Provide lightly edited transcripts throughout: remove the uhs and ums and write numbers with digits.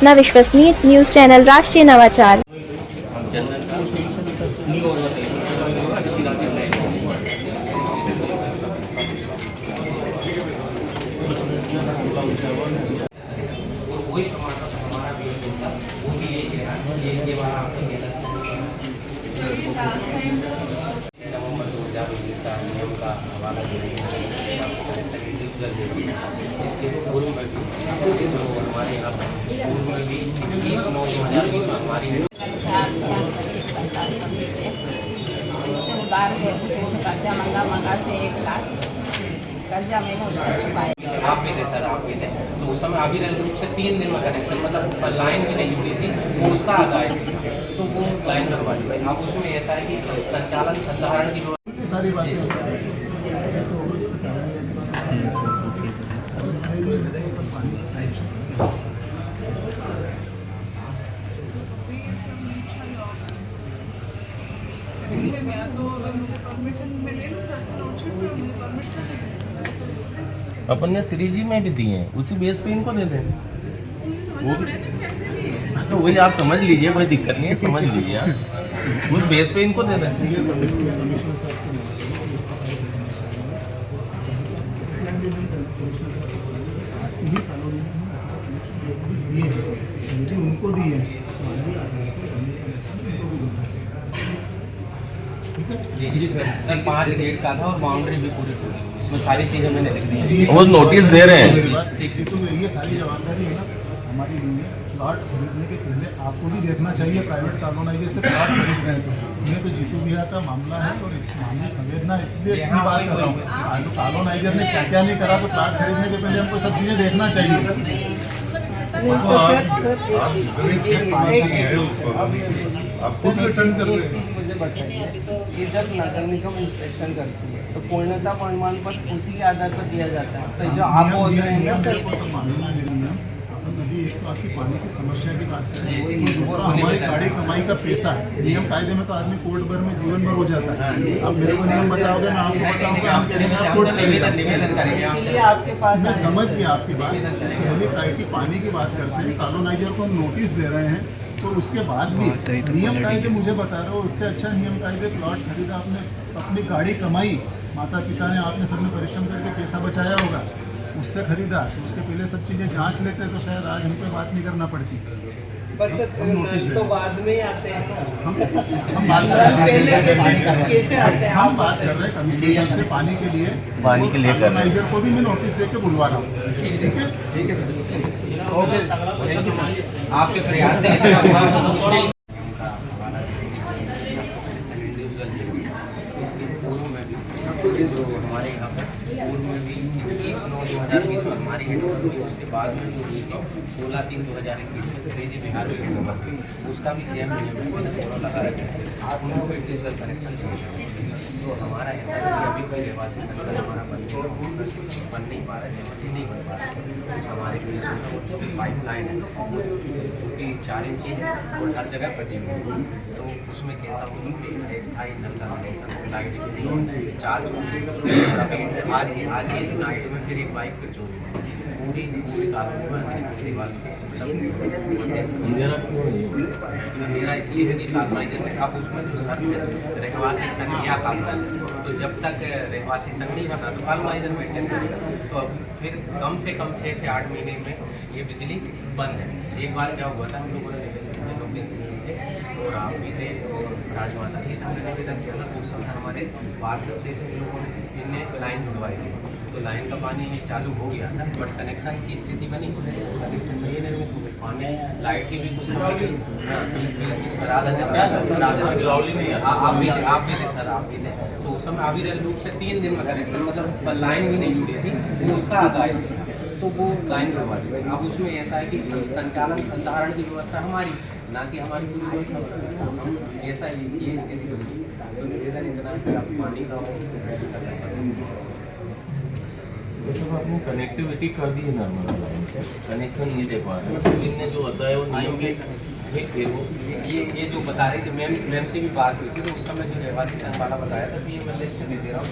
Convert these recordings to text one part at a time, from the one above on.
अपना विश्वसनीय news channel राष्ट्रीय नवाचार। नवंबर 2019 का नियम का हवाला इसके पूर्व में भी जो हमारे यहाँ पूर्व में भी 21/9/2020 में हमारी इससे उधार पैसे कर्जा मंगा से 1 लाख कर्जा मैंने उसका चुकाया। आप भी थे सर, आप भी थे तो उस समय अविरल रूप से 3 दिन में कनेक्शन मतलब लाइन भी नहीं जुड़ी थी, वो उसका आदाय तो वो लाइन लगवा दी। अब उसमें ऐसा है कि संचालन संधारण की सारी बातें अपन ने श्री जी में भी दिए हैं, उसी बेस पे इनको दे दें। वो तो वही आप समझ लीजिए, कोई दिक्कत नहीं है, समझ लीजिए आप उस बेस पे इनको दे दें। उनको दिए जी सर 5 गेट का था और बाउंड्री भी पूरी टूटी, इसमें सारी चीज़ें मैंने लिख दी हैं। वो नोटिस दे रहे हैं। तो ये सारी जवाबदारी है ना हमारी नहीं है। प्लॉट खरीदने के पहले आपको भी देखना चाहिए प्राइवेट कॉलोनाइजर से प्लॉट खरीद रहे हैं तो ये तो जीतू भैया का मामला है और मामले संवेदना इसलिए इसकी बात कर रहा हूँ। कॉलोनाइजर ने क्या क्या नहीं करा तो प्लॉट खरीदने के पहले हमको सब चीज़ें देखना चाहिए। आपको रिटर्न कर रहे हैं। मुझे बताइए, तो इधर नगर निगम इंस्पेक्शन करती है तो पूर्णता प्रमाण पत्र उसी के आधार पर दिया जाता है। तो जो आप बोल रहे हैं अभी एक तो आपकी पानी की समस्या की बात करें, दूसरा हमारी गाड़ी कमाई का पैसा है। नियम कायदे में तो आदमी कोर्ट भर में जीवन भर हो जाता है। आप मेरे को नियम बताओगे, मैं आपको बताऊंगा, आपके पास मैं समझ गया आपकी बात। पहली प्रायोरिटी पानी की बात करते हैं, कॉलोनाइजर को हम नोटिस दे रहे हैं तो उसके बाद भी नियम कायदे मुझे बता रहे हो, उससे अच्छा नियम कायदे प्लॉट खरीदा आपने, अपनी गाड़ी कमाई, माता पिता ने आपने सबने परिश्रम करके पैसा बचाया होगा, उससे खरीदा तो उसके पहले सब चीज़ें जांच लेते तो शायद आज हम पे बात नहीं करना पड़ती। तो बाद में ही आते हैं हम बात कर रहे हैं कमिश्नर साहब से पानी के लिए कॉलोनाइजर को भी मैं नोटिस दे के बुलवा रहा हूँ। ठीक है आपके प्रयास से इतना हुआ इसके पूर्व में भी जो हमारे यहाँ पर पूर्व में भी 21/9/2020 में हमारी हेडओवर हुई, उसके बाद में जो हुई थी 16/3/2021 में श्री जी बिहार में हेडओवर थी, उसका भी सेम नियम लगा रखे हैं। उनको भी डिजिटल कनेक्शन चाहिए। तो हमारा ऐसा है कि अभी कोई रहवासी संगठन हमारा बन नहीं पा रहा है, सहमति नहीं बन पा रहा है। हमारे पाइप लाइन है क्योंकि 4 इंच है और हर जगह कटी हुई है, तो उसमें कैसा होगा स्थायी नल का कनेक्शन लाइट भी नहीं चार्ज होगी। आज ही नाइट में फिर एक बाइक फिर चोरी पूरी कॉलोनी में निवास के सब मेरा इसलिए है कि कॉलोनाइजर ने अब उसमें जो संघ है रहवासी संघ या काम कर, तो जब तक रहवासी संघ नहीं बना तो कॉलोनाइजर मेंटेन करेगा। तो अब फिर कम से कम 6 से 8 महीने में ये बिजली बंद है। एक बार क्या हुआ था, हम लोगों ने और आप भी थे और राजमाता थी, हमने निवेदन किया था। उस समय हमारे पार्षद थे, लोगों ने इनने लाइन जुड़वाई थी तो लाइन का पानी चालू हो गया था, बट कनेक्शन की स्थिति बनी। कनेक्शन नहीं है पानी लाइट की भी कुछ समय इसमें आधा से आप भी थे सर, आप भी थे तो उस समय अविरल रूप से 3 दिन में कनेक्शन मतलब लाइन भी नहीं जुड़ी थी, वो उसका आदाय तो वो लाइन करवा दी। अब उसमें ऐसा है कि संचालन संधारण की व्यवस्था हमारी, ना कि हमारी पूरी व्यवस्था हम ऐसा ये स्थिति बनी। तो निवेदन इतना पानी का जब आपने कनेक्टिविटी कर दी है नर्मदा लाइन से, कनेक्शन नहीं दे पा रहे तो इनने जो बताया वो नियम ये जो बता रही थी मैम से भी बात हुई थी तो उस समय जो रहवासी संघ वाला बताया था कि ये मैं लिस्ट दे दे रहा हूँ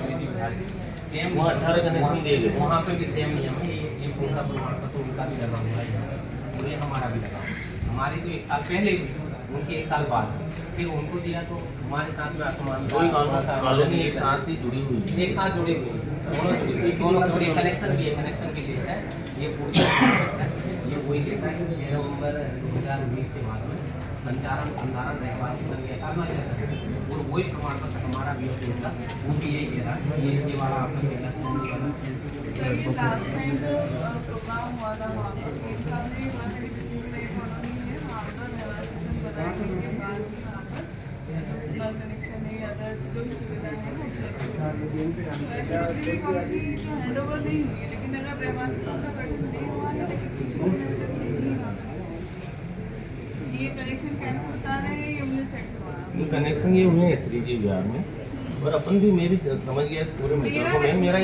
सेम 18 कनेक्शन दिए गए, वहाँ पे भी सेम नियम है। ये पूर्ण प्रमाण पत्र उनका भी लगा हुआ है, ये हमारा भी लगा हुआ है। हमारी तो 1 साल पहले हुई, उनकी 1 साल बाद, फिर उनको दिया तो हमारे साथ में असमान कोई कॉलोनी एक साथ ही जुड़ी हुई है। एक साथ जुड़ी हुई है, दोनों जुड़ी हुई, दोनों जुड़ी, कनेक्शन भी है, कनेक्शन की लिस्ट है। ये पूरी ये वही डेटा है 6 नवंबर 2019 के बाद में संचालन संधारण रहवासी संघ और वही प्रमाण पत्र हमारा भी होगा, वो भी यही कह रहा है ये वाला आपका पहला स्टैंड वाला। लास्ट टाइम जो प्रोग्राम हुआ था वहाँ पर केस साहब ने वहाँ से कॉलोनी है वहाँ पर रहवासी बनाया उसके बाद वहाँ पर नल कनेक्शन है या अदर जो भी सुविधा है वैसे भी कॉलोनी जो हैंड ओवर नहीं हुई है, लेकिन अगर रहवासी का गठन नहीं हुआ है ये कनेक्शन कैसे होता है ये मुझे चेक करवाना। कनेक्शन ये हुए हैं श्रीजी विहार में, और अपन भी मेरी समझ गया इस पूरे मैटर को। मेरा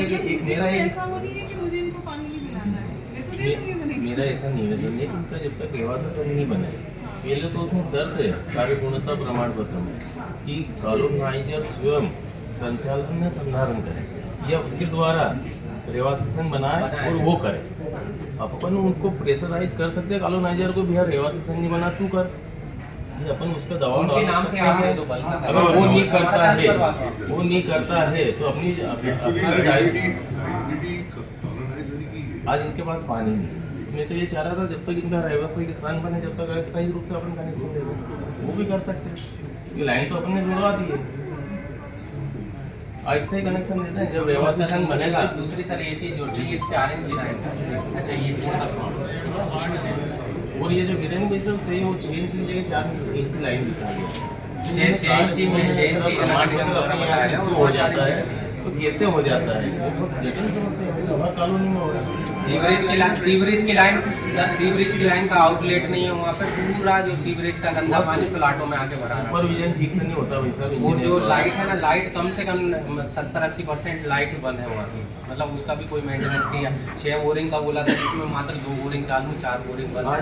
ऐसा हो रही है कि मुझे इनको पानी नहीं मिलाना है, मैं तो दे दूंगी कनेक्शन। मेरा ऐसा निवेदन है कि उनका जब तक रहवासी संघ नहीं बने, पहले तो उसमें शर्त है कार्यपूर्णता प्रमाण पत्र में कि कॉलोनाइजर स्वयं संचालन में संधारण करे या उसके द्वारा रहवासी संघ बनाए और वो करे। अपन उनको प्रेशराइज कर सकते हैं कॉलोनाइजर को, भैया रहवासी संघ नहीं बना तू कर, ये अपन उस पर दबाव उनके नाम से आप दे दो। अगर वो नहीं करता है तो अपनी आज इनके पास पानी नहीं। मैं तो ये चाह रहा था जब तक इनका रहवासी संघ बने जब तक अस्थायी रूप से अपन कनेक्शन दे दो, वो भी कर सकते हैं। ये लाइन तो अपन ने जुड़वा दी है, अस्थायी कनेक्शन देते हैं जब रहवासी संघ बनेगा। दूसरी सर ये चीज़ जो है 4 इंच लाइन, अच्छा ये और ये जो गिरेन भी सब सही, वो 6 इंच की जगह 4 इंच लाइन बिछा दिया, 6 इंची में 6 इंची हो जाता है। तो कैसे हो जाता है? जटिल समस्या है, हर कॉलोनी में हो रहा है। सीवरेज की लाइन सर, सीवरेज की लाइन का आउटलेट नहीं है वहाँ पे, पूरा जो सीवरेज का गंदा पानी प्लाटों में आके भरा रहा है। सुपरविजन ठीक से नहीं होता वैसा भी। और जो लाइट है ना, लाइट कम से कम 70-80% लाइट बंद है वहाँ की, मतलब उसका भी कोई मेंटेनेंस नहीं है। 6 बोरिंग का बोला था जिसमें मात्र 2 बोरिंग चालू, 4 बोरिंग बंद है।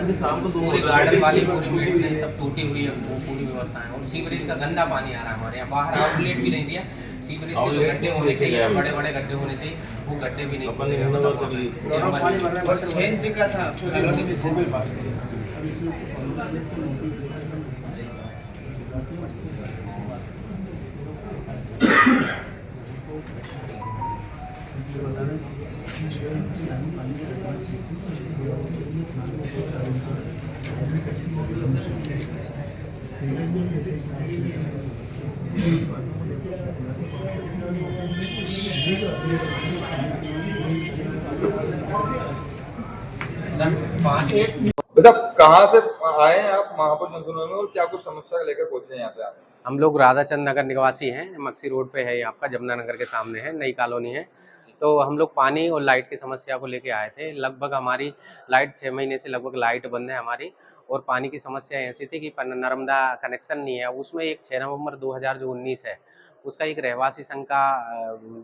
पूरी गार्डन वाली पूरी मेंटेनेंस सब टूटी हुई है, वो पूरी व्यवस्था है। और सीवरेज का गंदा पानी आ रहा है हमारे यहाँ, बाहर आउटलेट भी नहीं दिया। सीवरेज के जो गड्ढे होने चाहिए, बड़े बड़े गड्ढे होने चाहिए, वो गड्ढे भी नहीं। सर 5 वैसे कहाँ से आए हैं आप महापुर जंक्शन में और क्या कुछ समस्या लेकर पहुंचे हैं यहाँ पे आप? हम लोग राधाचंद नगर निवासी हैं, मक्सी रोड पे है, ये आपका जमुना नगर के सामने है, नई कॉलोनी है। तो हम लोग पानी और लाइट की समस्या को लेके आए थे। लगभग हमारी लाइट 6 महीने से लगभग लाइट बंद है हमारी, और पानी की समस्या ऐसी थी कि नर्मदा कनेक्शन नहीं है। उसमें एक 6 नवंबर 2019 है, उसका एक रहवासी संघ का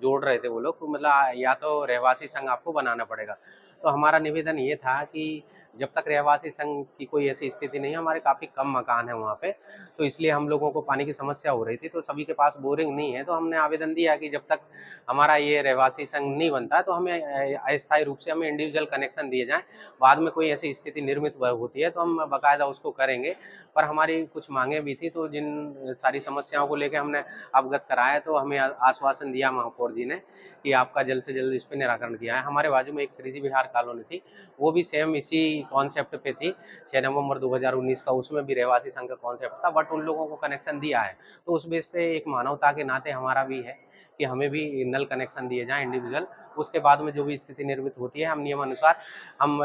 जोड़ रहे थे वो लोग, तो मतलब या तो रहवासी संघ आपको बनाना पड़ेगा। तो हमारा निवेदन ये था कि जब तक रहवासी संघ की कोई ऐसी स्थिति नहीं है, हमारे काफ़ी कम मकान है वहाँ पे, तो इसलिए हम लोगों को पानी की समस्या हो रही थी। तो सभी के पास बोरिंग नहीं है, तो हमने आवेदन दिया कि जब तक हमारा ये रहवासी संघ नहीं बनता तो हमें अस्थायी रूप से हमें इंडिविजुअल कनेक्शन दिए जाएँ। बाद में कोई ऐसी स्थिति निर्मित होती है तो हम बाकायदा उसको करेंगे। पर हमारी कुछ मांगें भी थी, तो जिन सारी समस्याओं को लेकर हमने अवगत कराया, तो हमें आश्वासन दिया महापौर जी ने कि आपका जल्द से जल्द इस पर निराकरण किया है। हमारे बाजू में एक श्रीजी विहार कॉलोनी थी, वो भी सेम इसी कॉन्सेप्ट पे थी, 6 नवंबर 2019 का, उसमें भी रहवासी संघ का कॉन्सेप्ट था, बट उन लोगों को कनेक्शन दिया है। तो उस बेस पे एक मानवता के नाते हमारा भी है कि हमें भी नल कनेक्शन दिए जाएं इंडिविजुअल। उसके बाद में जो भी स्थिति निर्मित होती है, हम नियमानुसार हम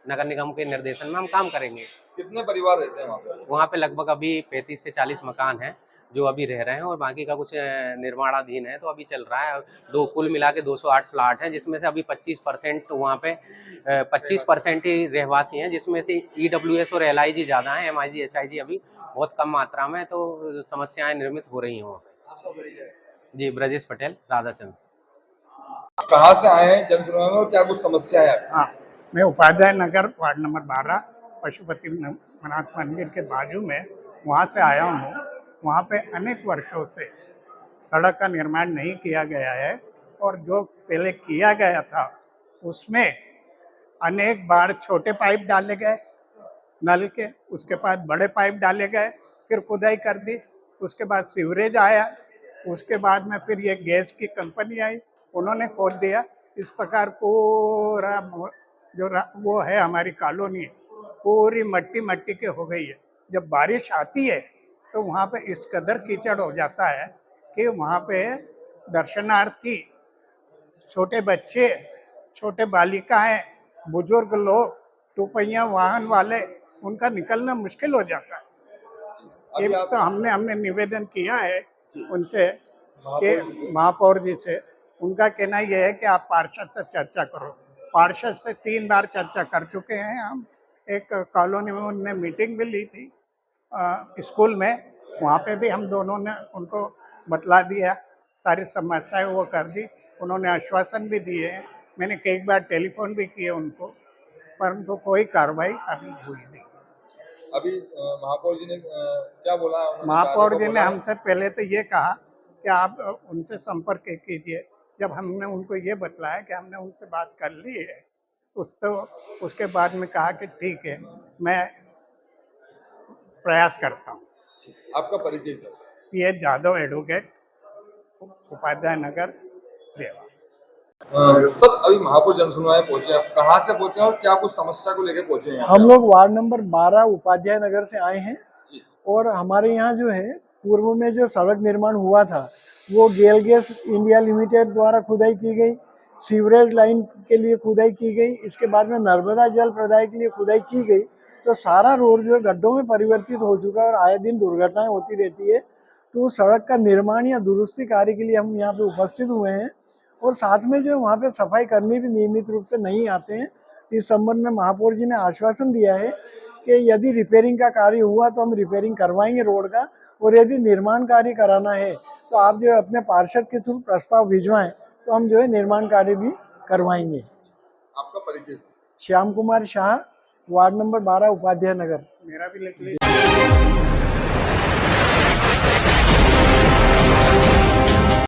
नगर निगम के निर्देशन में हम काम करेंगे। कितने परिवार रहते हैं वहाँ पे? वहाँ पे लगभग अभी 35 से 40 मकान हैं जो अभी रह रहे हैं, और बाकी का कुछ निर्माणाधीन है, तो अभी चल रहा है। कुल मिला के 208 प्लाट हैं, जिसमें से अभी 25% वहाँ पे 25% ही रहवासी हैं, जिसमें से EWS और LIG ज़्यादा हैं, MIG HIG अभी बहुत कम मात्रा में। तो समस्याएं निर्मित हो रही हैं वहाँ पे। जी, ब्रजेश पटेल, राधाचंद। कहाँ से आए हैं जन सुनवाई में और क्या कुछ समस्या है? हाँ, मैं उपाध्याय नगर वार्ड नंबर 12 पशुपतिनाथ मंदिर के बाजू में वहाँ से आया हूँ। वहाँ पे अनेक वर्षों से सड़क का निर्माण नहीं किया गया है, और जो पहले किया गया था उसमें अनेक बार छोटे पाइप डाले गए, नल के, उसके बाद बड़े पाइप डाले गए, फिर खुदाई कर दी, उसके बाद सीवरेज आया, उसके बाद में फिर ये गैस की कंपनी आई, उन्होंने खोद दिया। इस प्रकार पूरा वो है हमारी कॉलोनी पूरी मट्टी मट्टी के हो गई है। जब बारिश आती है तो वहाँ पे इस कदर कीचड़ हो जाता है कि वहाँ पे दर्शनार्थी, छोटे बच्चे, छोटे बालिकाएं, बुजुर्ग लोग, टुपहिया वाहन वाले, उनका निकलना मुश्किल हो जाता है। एक तो हमने निवेदन किया है उनसे कि महापौर जी से, उनका कहना यह है कि आप पार्षद से चर्चा करो। पार्षद से 3 बार चर्चा कर चुके हैं हम। एक कॉलोनी में उनने मीटिंग भी ली थी स्कूल में, वहाँ पे भी हम दोनों ने उनको बतला दिया, सारी समस्याएं वो कर दी, उन्होंने आश्वासन भी दिए हैं। मैंने कई बार टेलीफोन भी किए उनको, परंतु कोई कार्रवाई अभी हुई नहीं। अभी महापौर जी ने क्या बोला? महापौर जी ने हमसे पहले तो ये कहा कि आप उनसे संपर्क कीजिए। जब हमने उनको ये बतलाया कि हमने उनसे बात कर ली है, उसके बाद में कहा कि ठीक है, मैं प्रयास करता हूँ। आपका परिचय सर? ये जादव एडवोकेट, उपाध्याय नगर, देवास। सर अभी महापौर जनसुनवाई पहुंचे, आप कहाँ से पहुंचे और क्या कुछ समस्या को लेकर पहुंचे हैं? हम लोग वार्ड नंबर 12 उपाध्याय नगर से आए हैं और हमारे यहाँ जो है पूर्व में जो सड़क निर्माण हुआ था वो गेल गैस इंडिया लिमिटेड द्वारा खुदाई की गई, सीवरेज लाइन के लिए खुदाई की गई, इसके बाद में नर्मदा जल प्रदाय के लिए खुदाई की गई। तो सारा रोड जो है गड्ढों में परिवर्तित हो चुका है और आए दिन दुर्घटनाएं होती रहती है। तो सड़क का निर्माण या दुरुस्ती कार्य के लिए हम यहाँ पे उपस्थित हुए हैं और साथ में जो वहाँ पे सफाई करने भी नियमित रूप से नहीं आते हैं। इस संबंध में महापौर जी ने आश्वासन दिया है कि यदि रिपेयरिंग का कार्य हुआ तो हम रिपेयरिंग करवाएंगे रोड का, और यदि निर्माण कार्य कराना है तो आप जो है अपने पार्षद के थ्रू प्रस्ताव भिजवाएं तो हम जो है निर्माण कार्य भी करवाएंगे। आपका परिचय? श्याम कुमार शाह, वार्ड नंबर 12 उपाध्याय नगर। मेरा भी लिख लीजिए।